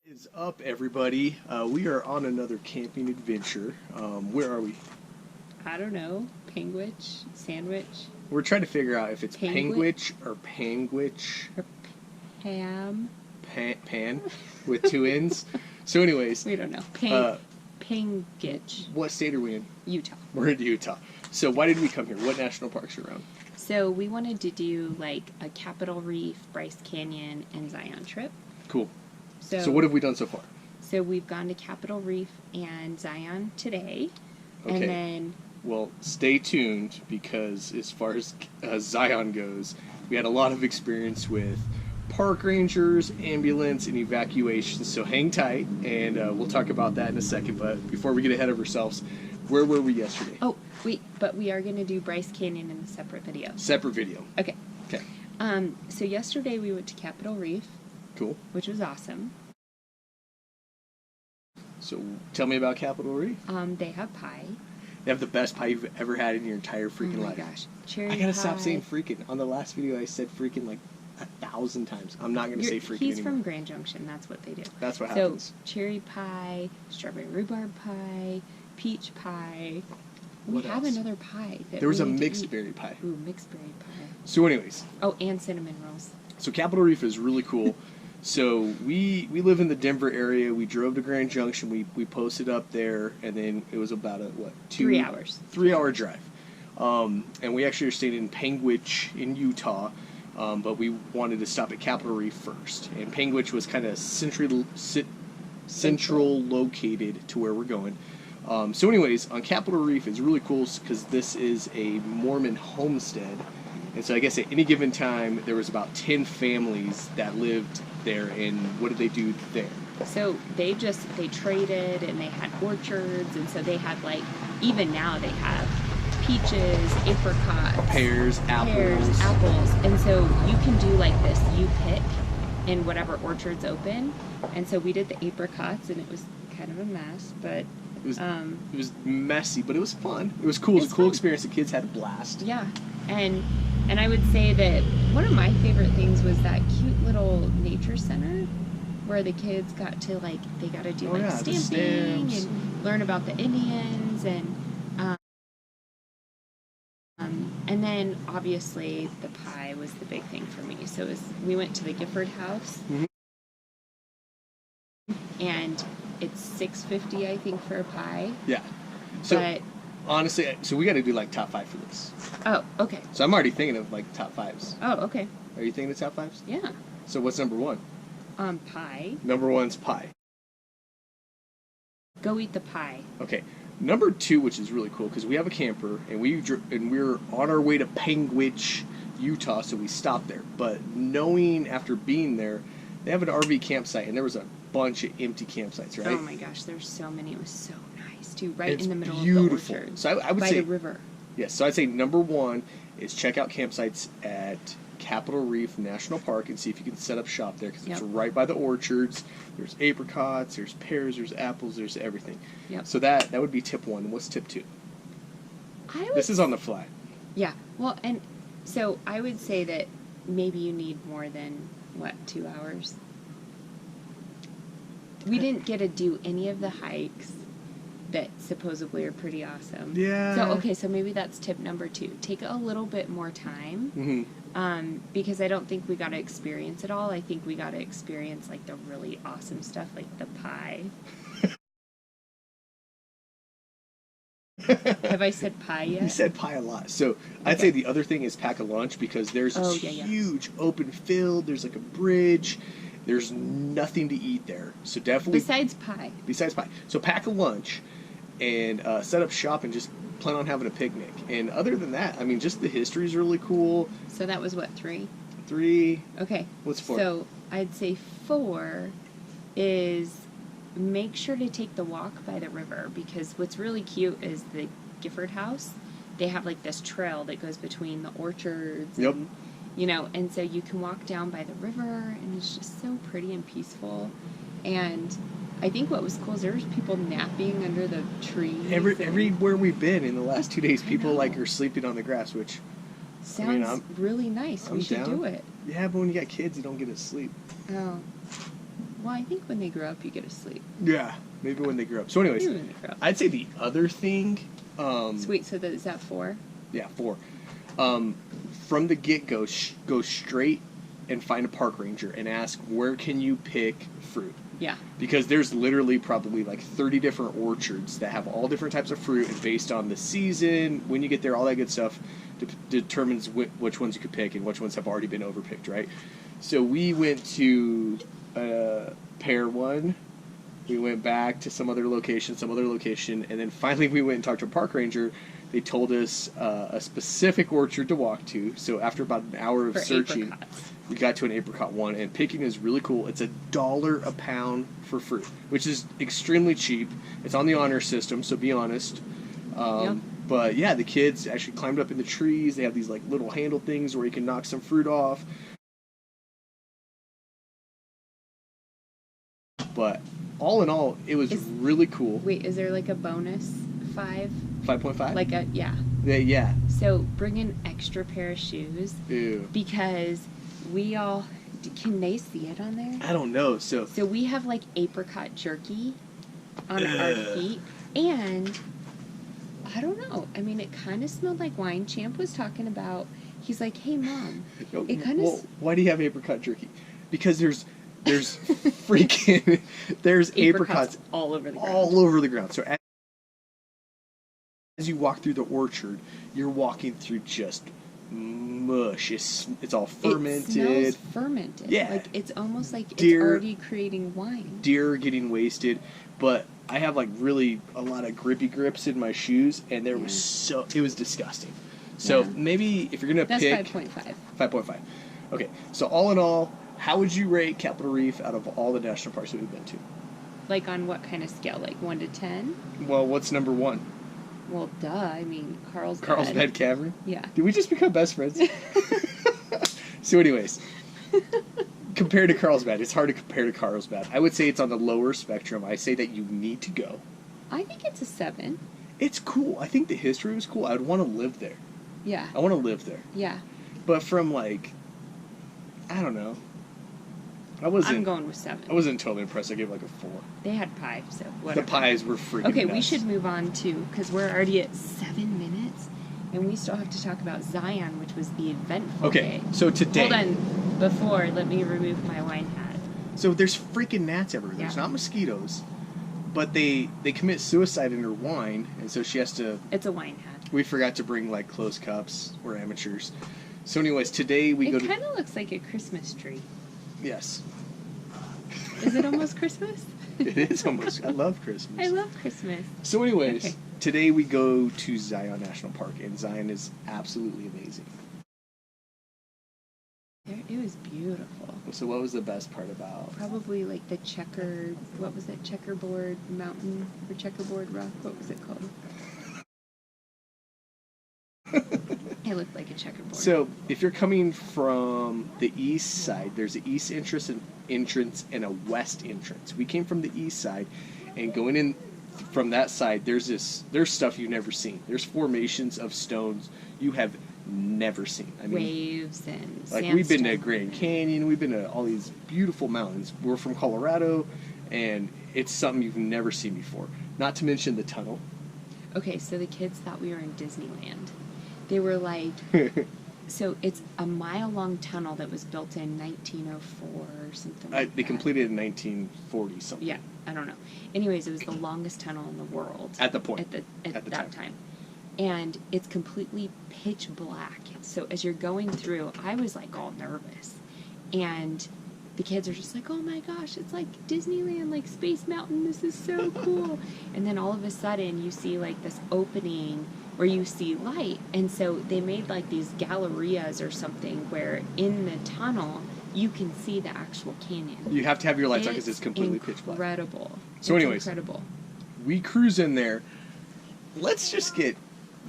Is up, everybody? We are on another camping adventure. Where are we? I don't know. Panguitch? Sandwich? We're trying to figure out if it's Panguitch? Panguitch or Panguitch. Or Pam? Pan with two N's. So anyways. We don't know. Panguitch. What state are we in? Utah. We're in Utah. So why did we come here? What national parks are around? So we wanted to do like a Capitol Reef, Bryce Canyon, and Zion trip. Cool. So what have we done so far? So we've gone to Capitol Reef and Zion today. Okay. And then... Well, stay tuned because as far as Zion goes, we had a lot of experience with park rangers, ambulance, and evacuations. So hang tight, and we'll talk about that in a second. But before we get ahead of ourselves, where were we yesterday? Oh, wait, but we are going to do Bryce Canyon in a separate video. Separate video. Okay. Okay. So yesterday we went to Capitol Reef. Cool. Which was awesome. So tell me about Capitol Reef. They have pie. They have the best pie you've ever had in your entire freaking life. Oh my gosh. Cherry pie. I gotta stop saying freaking. On the last video I said freaking like 1,000 times. I'm not gonna say freaking He's anymore. from Grand Junction, that's what they do. That's what happens. So cherry pie, strawberry rhubarb pie, peach pie. We What have else? another pie. There was a we need to mixed eat. berry pie. Ooh, mixed berry pie. So anyways. Oh, and cinnamon rolls. So Capitol Reef is really cool. So we live in the Denver area. We drove to Grand Junction. We posted up there, and then it was about a 3 hours. 3-hour drive. And we actually are staying in Panguitch in Utah, but we wanted to stop at Capitol Reef first. And Panguitch was kind of central located to where we're going. So anyways, on Capitol Reef is really cool because this is a Mormon homestead. And so I guess at any given time, there was about 10 families that lived there. And what did they do there? So they traded, and they had orchards, and so they had even now they have peaches, apricots, Pears, apples. And so you can do this, you pick in whatever orchard's open. And so we did the apricots, and it was kind of a mess, but it was messy, but it was fun. It was cool. It was a cool experience. The kids had a blast. Yeah. And I would say that one of my favorite things was that cute little nature center where the kids got to they got to do stamping and learn about the Indians and then obviously the pie was the big thing for me. So we went to the Gifford House. Mm-hmm. And it's $6.50 I think for a pie. Yeah. So honestly, so we got to do top 5 for this. Oh, okay. So I'm already thinking of top 5s. Oh, okay. Are you thinking of top 5s? Yeah. So what's number 1? Pie. Number 1's pie. Go eat the pie. Okay. Number 2, which is really cool, because we have a camper, and we're on our way to Panguitch, Utah, so we stopped there. But knowing after being there, they have an RV campsite, and there was a bunch of empty campsites, right? Oh my gosh, there's so many. It was so nice, too. Right in the middle beautiful. Of the orchard. So I would by say the river. Yes, so I'd say number 1 is check out campsites at Capitol Reef National Park and see if you can set up shop there, because it's right by the orchards. There's apricots, there's pears, there's apples, there's everything. Yep. So that would be tip 1. What's tip 2? This is on the fly. Yeah. Well, and so I would say that maybe you need more than 2 hours. We didn't get to do any of the hikes that supposedly are pretty awesome. Yeah. So maybe that's tip number 2. Take a little bit more time. Mm-hmm. Because I don't think we got to experience it all. I think we got to experience the really awesome stuff, like the pie. Have I said pie yet? You said pie a lot. So I'd say the other thing is pack a lunch, because there's this huge open field. There's a bridge. There's nothing to eat there. So definitely... Besides pie. So pack a lunch and set up shop and just plan on having a picnic. And other than that, I mean, just the history is really cool. So that was 3? 3. Okay. What's 4? So I'd say 4 is make sure to take the walk by the river, because what's really cute is the Gifford House. They have this trail that goes between the orchards. Yep. And so you can walk down by the river, and it's just so pretty and peaceful. And I think what was cool is there was people napping under the trees. Everywhere we've been in the last 2 days, people are sleeping on the grass, which sounds really nice. We should do it. Yeah, but when you got kids, you don't get to sleep. Oh. Well, I think when they grow up, you get to sleep. Yeah, maybe when they grow up. So anyways, I'd say the other thing... Sweet, so is that 4? Yeah, 4. From the get-go, go straight and find a park ranger and ask, where can you pick fruit? Yeah. Because there's literally probably like 30 different orchards that have all different types of fruit, and based on the season, when you get there, all that good stuff determines which ones you could pick and which ones have already been overpicked, right? So we went to Pear 1, we went back to some other location, and then finally we went and talked to a park ranger. They told us a specific orchard to walk to. So after about an hour of searching, we got to an apricot one, and picking is really cool. It's $1 a pound for fruit, which is extremely cheap. It's on the honor system, so be honest. Yep. But yeah, the kids actually climbed up in the trees. They have these like little handle things where you can knock some fruit off. But all in all, it was really cool. Wait, is there like a bonus 5? 5.5? Like a, yeah. Yeah. So bring an extra pair of shoes. Ew. Because we all, can they see it on there? I don't know. So we have like apricot jerky on our feet. And I don't know. I mean, it kind of smelled like wine. Champ was talking about, he's like, hey, Mom. It kind of... Well, why do you have apricot jerky? Because there's freaking... There's apricots all over the ground. All over the ground. So as you walk through the orchard, you're walking through just mush. It's all fermented. It smells fermented. Yeah. Like, it's almost like it's already creating wine. Deer getting wasted. But I have like really a lot of grippy grips in my shoes, and it was disgusting. So maybe if you're going to pick... That's 5.5. 5.5. Okay, so all in all, how would you rate Capitol Reef out of all the national parks that we've been to? Like on what kind of scale? Like 1 to 10? Well, what's number 1? Well, duh. I mean, Carlsbad Cavern? Yeah. Did we just become best friends? So anyways, compared to Carlsbad, it's hard to compare to Carlsbad. I would say it's on the lower spectrum. I say that you need to go. I think it's a 7. It's cool. I think the history was cool. I would want to live there. Yeah. I want to live there. Yeah. But from like, I don't know. I'm going with 7. I wasn't totally impressed. I gave like a 4. They had pie, so whatever. The pies were freaking Okay, nuts. we should move on to, because we're already at 7 minutes, and we still have to talk about Zion, which was the eventful day. So today... Hold on. Before, let me remove my wine hat. So there's freaking gnats everywhere. There's not mosquitoes, but they commit suicide in her wine, and so she has to... It's a wine hat. We forgot to bring like closed cups. We're amateurs. So anyways, today we go to... It kind of looks like a Christmas tree. Yes. Is it almost Christmas? It is almost. I love Christmas. I love Christmas. So anyways, today we go to Zion National Park, and Zion is absolutely amazing. It was beautiful. So what was the best part about? Probably like the Checkerboard Mountain or Checkerboard Rock. What was it called? It looked like a checkerboard. So if you're coming from the east side, there's an east entrance and a west entrance. We came from the east side, and going in from that side, there's stuff you've never seen. There's formations of stones you have never seen. I mean, waves and like sandstone. We've been to Grand Canyon, we've been to all these beautiful mountains. We're from Colorado, and it's something you've never seen before. Not to mention the tunnel. Okay, so the kids thought we were in Disneyland. They were like, so it's a mile-long tunnel that was built in 1904 or something like that. They completed it in 1940 something. Yeah, I don't know. Anyways, it was the longest tunnel in the world. At the point. At that time. And it's completely pitch black. So as you're going through, I was like all nervous. And the kids are just like, oh my gosh, it's like Disneyland, like Space Mountain, this is so cool. And then all of a sudden you see like this opening where you see light. And so they made like these gallerias or something where in the tunnel you can see the actual canyon. You have to have your lights on because it's completely pitch black. Incredible. So anyways, incredible. We cruise in there. Let's just get...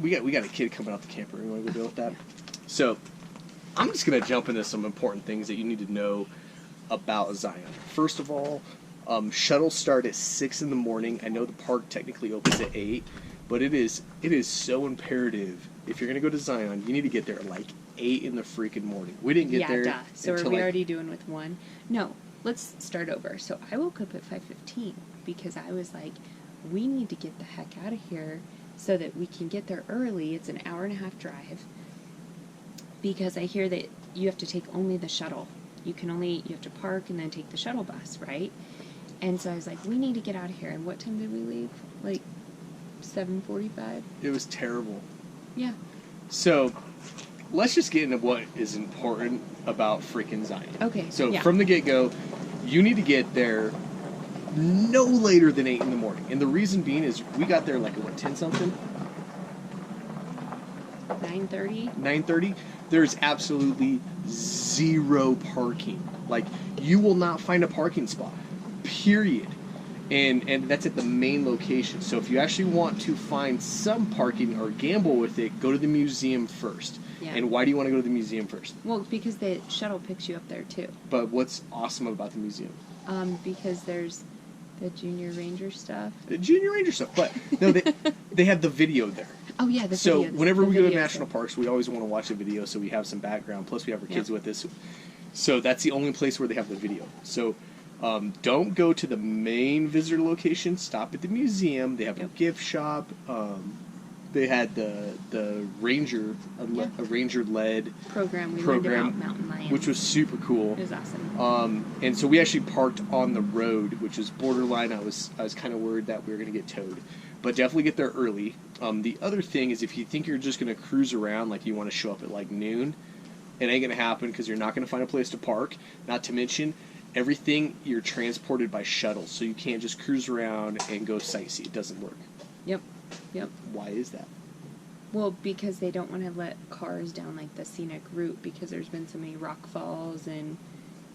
We got a kid coming out the camper. You want to go deal with that? So I'm just going to jump into some important things that you need to know about Zion. First of all, shuttles start at 6 in the morning. I know the park technically opens at 8, but it is so imperative. If you're going to go to Zion, you need to get there at like 8 in the freaking morning. We didn't get there. So are we already doing with 1? No. let's start over. So I woke up at 5:15 because I was like, we need to get the heck out of here so that we can get there early. It's an 1.5-hour drive because I hear that you have to take only the shuttle. You have to park and then take the shuttle bus, right? And so I was like, we need to get out of here. And what time did we leave? Like 7:45? It was terrible. Yeah. So let's just get into what is important about freaking Zion. Okay. So from the get-go, you need to get there no later than 8 in the morning. And the reason being is we got there like, 10-something? 9:30? 9:30? There's absolutely zero parking. Like, you will not find a parking spot. Period. And that's at the main location. So if you actually want to find some parking or gamble with it, go to the museum first. Yeah. And why do you want to go to the museum first? Well, because the shuttle picks you up there too. But what's awesome about the museum? Because there's the Junior Ranger stuff. The Junior Ranger stuff. But no, they have the video there. Oh yeah, the video. So whenever we go to national stuff. Parks, we always want to watch a video so we have some background. Plus we have our kids with us. So that's the only place where they have the video. So don't go to the main visitor location. Stop at the museum. They have a gift shop. They had the ranger, a ranger-led program. We learned about mountain lions, which was super cool. It was awesome. And so we actually parked on the road, which is borderline. I was kind of worried that we were going to get towed, but definitely get there early. The other thing is if you think you're just going to cruise around, like you want to show up at like noon, it ain't going to happen because you're not going to find a place to park. Not to mention, everything you're transported by shuttle, so you can't just cruise around and go sightsee. It doesn't work. Yep. Why is that? Well, because they don't want to let cars down like the scenic route because there's been so many rock falls and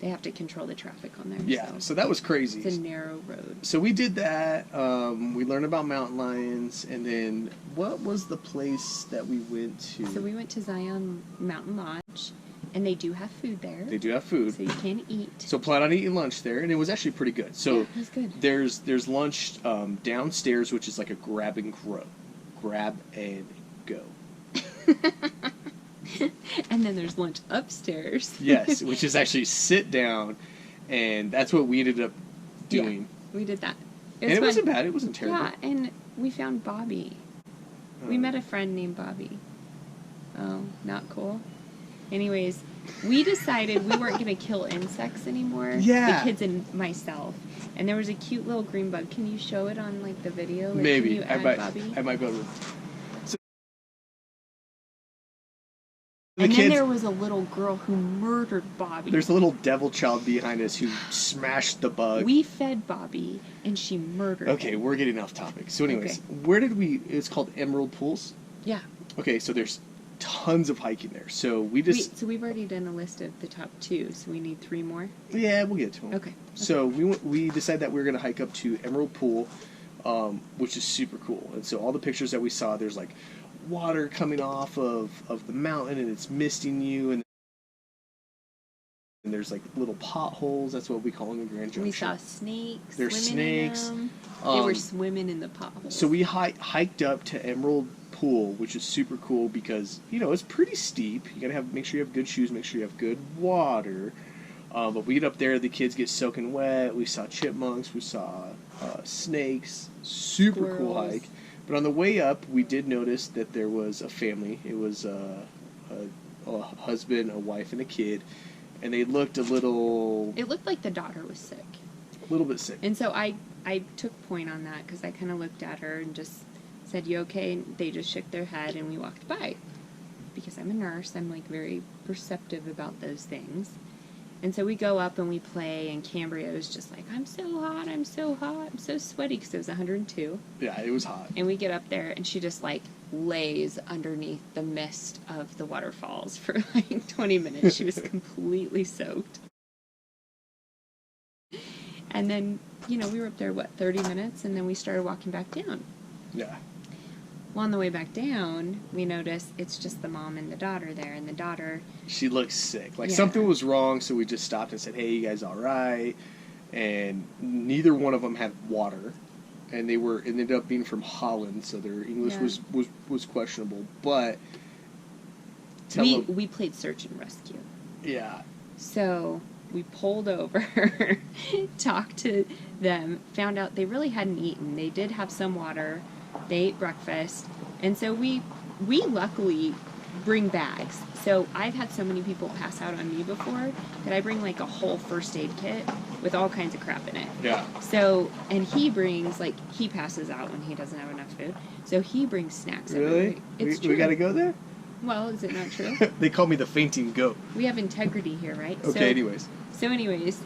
they have to control the traffic on there. Yeah, so that was crazy. It's a narrow road. So we did that. We learned about mountain lions, and then what was the place that we went to? So we went to Zion Mountain Lodge, and they do have food there. They do have food. So you can eat. So plan on eating lunch there, and it was actually pretty good. So yeah, it was good. There's lunch downstairs, which is like a grab and go. And then there's lunch upstairs. Yes, which is actually sit down, and that's what we ended up doing. Yeah, we did that. It wasn't bad. It wasn't terrible. Yeah, and we found Bobby. We met a friend named Bobby. Oh, not cool. Anyways, we decided we weren't going to kill insects anymore. Yeah. The kids and myself. And there was a cute little green bug. Can you show it on like the video? Like, maybe. Can you add Bobby? I might be able to. And then there was a little girl who murdered Bobby. There's a little devil child behind us who smashed the bug. We fed Bobby, and she murdered him. Okay, we're getting off topic. So anyways, where did we... It's called Emerald Pools? Yeah. Okay, so there's tons of hiking there. So So we've already done a list of the top 2, so we need 3 more? Yeah, we'll get to them. Okay. So we decided that we were going to hike up to Emerald Pool, which is super cool. And so all the pictures that we saw, there's like water coming off of the mountain and it's misting you, and there's like little potholes. That's what we call them in Grand Junction. We saw snakes. There's snakes. They were swimming in the potholes. So we hiked up to Emerald Pool, which is super cool because it's pretty steep. You gotta make sure you have good shoes, make sure you have good water. But we get up there, the kids get soaking wet. We saw chipmunks, we saw snakes. Super Squirrels. Cool hike. But on the way up, we did notice that there was a family. It was a husband, a wife, and a kid. And they looked a little... It looked like the daughter was sick. A little bit sick. And so I took point on that because I kind of looked at her and just said, "You okay?" And they just shook their head and we walked by. Because I'm a nurse, I'm like very perceptive about those things. And so we go up and we play, and Cambria was just like, I'm so hot, I'm so sweaty, because it was 102. Yeah, it was hot. And we get up there, and she just, like, lays underneath the mist of the waterfalls for, like, 20 minutes. She was completely soaked. And then, we were up there, 30 minutes, and then we started walking back down. Yeah. Well, on the way back down, we noticed it's just the mom and the daughter there, and the daughter... She looks sick. Like, something was wrong, so we just stopped and said, "Hey, you guys all right?" And neither one of them had water, and it ended up being from Holland, so their English was questionable, but... We played search and rescue. Yeah. So we pulled over, talked to them, found out they really hadn't eaten. They did have some water. They ate breakfast. And so we luckily bring bags. So I've had so many people pass out on me before that I bring like a whole first aid kit with all kinds of crap in it. Yeah. So, and he brings, like, he passes out when he doesn't have enough food. So he brings snacks. Really? It's true. We got to go there? Well, is it not true? They call me the fainting goat. We have integrity here, right? Okay, So anyways,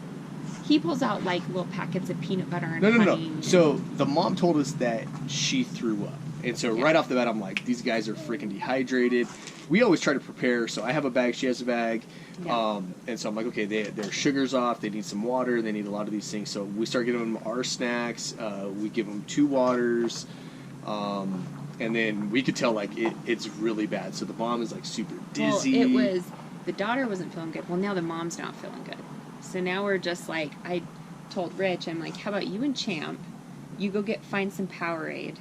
he pulls out, like, little packets of peanut butter and honey. No. So the mom told us that she threw up. And so right off the bat, I'm like, these guys are freaking dehydrated. We always try to prepare. So I have a bag, she has a bag. Yeah. And so I'm like, okay, their sugar's off. They need some water. They need a lot of these things. So we start giving them our snacks. We give them 2 waters. And then we could tell, like, it's really bad. So the mom is, like, super dizzy. Well, the daughter wasn't feeling good. Well, now the mom's not feeling good. So now we're just like, I told Rich, I'm like, how about you and Champ, you go find some Powerade,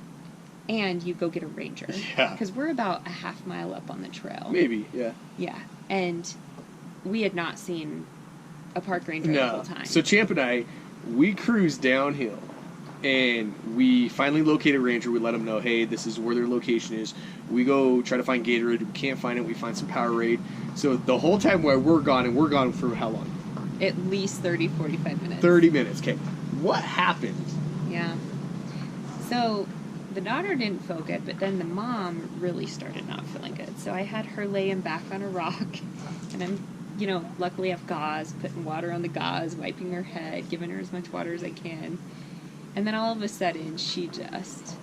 and you go get a Ranger. Yeah. Because we're about a half mile up on the trail. Maybe, yeah. Yeah. And we had not seen a park ranger the whole time. So Champ and I, we cruised downhill, and we finally located a Ranger. We let them know, hey, this is where their location is. We go try to find Gatorade. We can't find it. We find some Powerade. So the whole time while we're gone, and we're gone for how long? At least 30, 45 minutes. 30 minutes. Okay. What happened? Yeah. So the daughter didn't feel good, but then the mom really started not feeling good. So I had her laying back on a rock, and I'm, luckily I have gauze, putting water on the gauze, wiping her head, giving her as much water as I can. And then all of a sudden, she just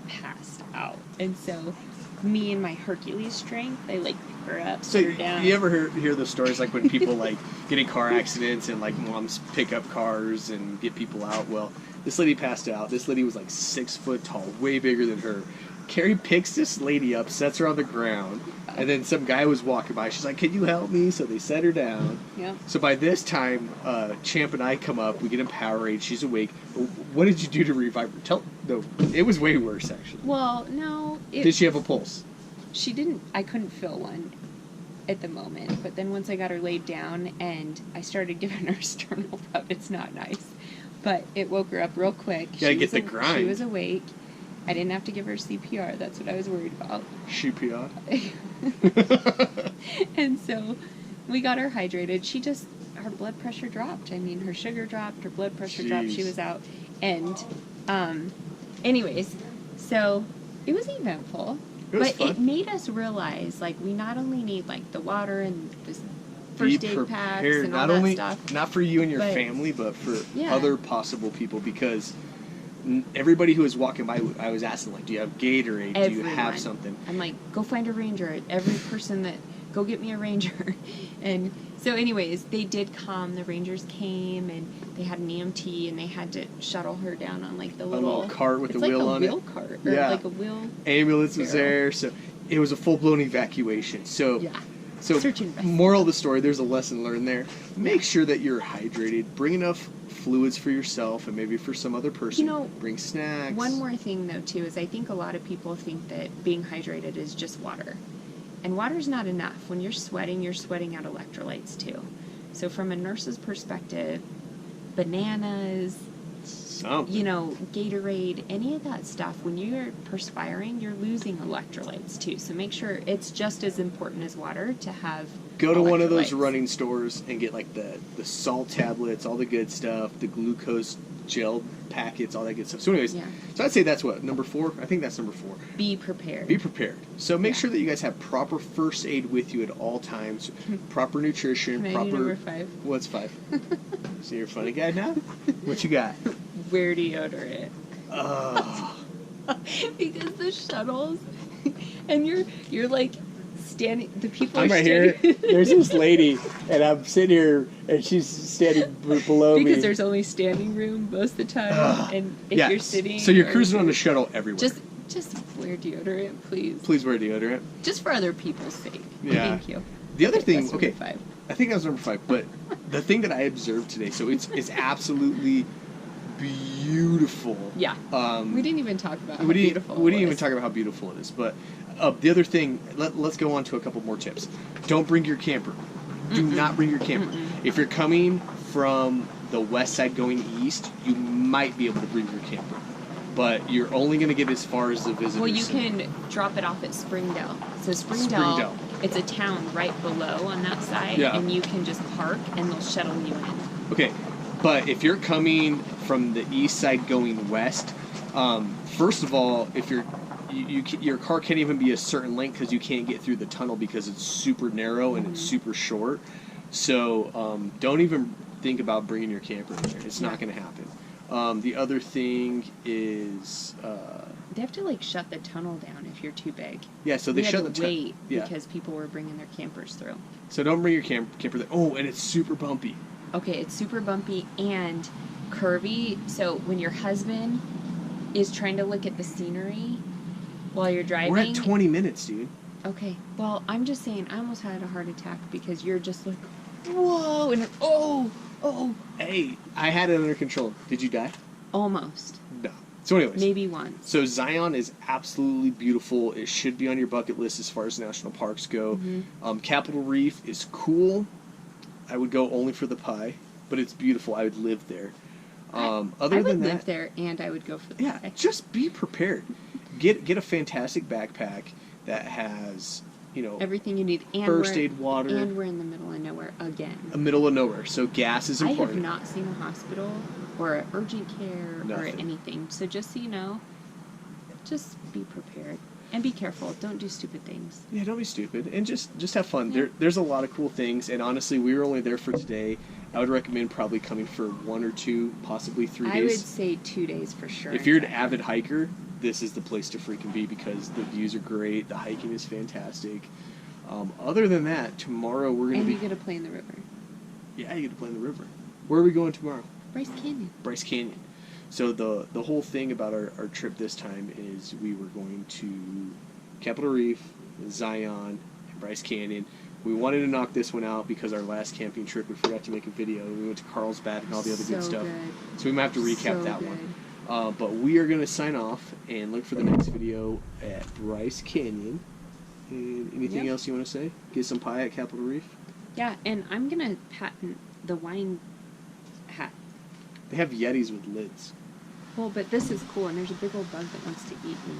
passed out. And so me and my Hercules strength, I, like, pick her up, so put her down. You ever hear those stories, like, when people, like, get in car accidents and, like, moms pick up cars and get people out? Well, this lady passed out. This lady was, like, 6 foot tall, way bigger than her. Carrie picks this lady up, sets her on the ground, and then some guy was walking by. She's like, can you help me? So they set her down. Yep. So by this time, Champ and I come up. We get in Powerade. She's awake. What did you do to revive her? No, it was way worse, actually. Well, no. Did she have a pulse? She didn't. I couldn't feel one at the moment. But then once I got her laid down and I started giving her sternal rub, it's not nice. But it woke her up real quick. You gotta get the grind. She was awake. I didn't have to give her CPR. That's what I was worried about. CPR? And so we got her hydrated. Her blood pressure dropped. I mean, her sugar dropped, her blood pressure dropped. She was out. And, anyways, so it was eventful. It made us realize, like, we not only need, like, the water and the first aid packs and all that stuff. Not for you and your family, but for other possible people, because everybody who was walking by, I was asking, like, do you have Gatorade? Everyone. Do you have something? I'm like, go find a Ranger. Every person go get me a Ranger. And so anyways, they did come. The Rangers came, and they had an EMT, and they had to shuttle her down on, like, the little cart with the wheel on it. It's like a wheel cart. Or like a wheel. Ambulance was there. So it was a full-blown evacuation. So, So moral of the story, there's a lesson learned there. Make sure that you're hydrated. Bring enough fluids for yourself and maybe for some other person. Bring snacks. One more thing, though, too, is I think a lot of people think that being hydrated is just water. And water's not enough. When you're sweating out electrolytes, too. So from a nurse's perspective, bananas, Gatorade, any of that stuff, when you're perspiring, you're losing electrolytes, too. So make sure it's just as important as water to have Go to one of those running stores and get, like, the salt tablets, all the good stuff, the glucose gel packets, all that good stuff. So anyways, so I'd say that's what, number 4? I think that's number 4. Be prepared. Be prepared. So make sure that you guys have proper first aid with you at all times, proper nutrition, Can I do number 5? What's 5? So you're a funny guy now? What you got? Wear deodorant. Oh. Because the shuttles, and you're like standing, the people I'm are right standing. here. There's this lady, and I'm sitting here, and she's standing below me. Because there's only standing room most of the time, and if you're sitting. So you're cruising on the shuttle everywhere. Just wear deodorant, please. Please wear deodorant. Just for other people's sake. Yeah. Thank you. The other thing, okay, 5. I think that was number 5, but the thing that I observed today, so it's absolutely beautiful. Yeah. We didn't even talk about how beautiful it is. We didn't even talk about how beautiful it is, but the other thing, let's go on to a couple more tips. Don't bring your camper. Do not bring your camper. If you're coming from the west side going east, you might be able to bring your camper. But you're only going to get as far as the visitor Well, you center. can drop it off at Springdale. So Springdale, it's a town right below on that side, and you can just park and they'll shuttle you in. Okay, but if you're coming from the east side going west, first of all, if your car can't even be a certain length because you can't get through the tunnel because it's super narrow and it's super short. So don't even think about bringing your camper in there. It's not going to happen. The other thing is they have to like shut the tunnel down if you're too big. Yeah, so they shut the tunnel. Wait because people were bringing their campers through. So don't bring your camper there. Oh, and it's super bumpy. Okay, it's super bumpy and curvy. So when your husband is trying to look at the scenery while you're driving, we're at 20 minutes, dude. Okay, well, I'm just saying, I almost had a heart attack because you're just like, whoa, and oh. Hey, I had it under control. Did you die? Almost. No. So anyways. Maybe once. So Zion is absolutely beautiful. It should be on your bucket list as far as national parks go. Mm-hmm. Capitol Reef is cool. I would go only for the pie, but it's beautiful. I would live there. I would live there, and I would go for the pie. Yeah, just be prepared. Get a fantastic backpack that has, everything you need. And first aid, water. And we're in the middle of nowhere again. Middle of nowhere, so gas is important. I have not seen a hospital or urgent care or anything. So just so you know, just be prepared. And be careful. Don't do stupid things. Yeah, don't be stupid. And just have fun. Yeah. There's a lot of cool things. And honestly, we were only there for today. I would recommend probably coming for 1 or 2, possibly 3 days. I would say 2 days for sure. If you're an avid hiker, this is the place to freaking be because the views are great. The hiking is fantastic. Other than that, tomorrow we're going to be... And you get to play in the river. Yeah, you get to play in the river. Where are we going tomorrow? Bryce Canyon. Bryce Canyon. So the whole thing about our trip this time is we were going to Capitol Reef, Zion, and Bryce Canyon. We wanted to knock this one out because our last camping trip we forgot to make a video. We went to Carlsbad and all the other good stuff. So we might have to recap that one. But we are going to sign off and look for the next video at Bryce Canyon. And anything else you want to say? Get some pie at Capitol Reef? Yeah, and I'm going to patent the wine hat. They have Yetis with lids. Well, but this is cool, and there's a big old bug that wants to eat me.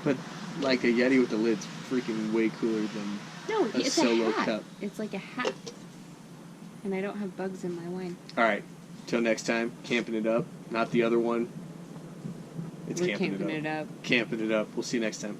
But, like, a Yeti with the lid's freaking way cooler than a solo hat. cup. It's like a hat. And I don't have bugs in my wine. All right. Till next time, camping it up. Not the other one. It's We're camping it up. Camping it up. We'll see you next time.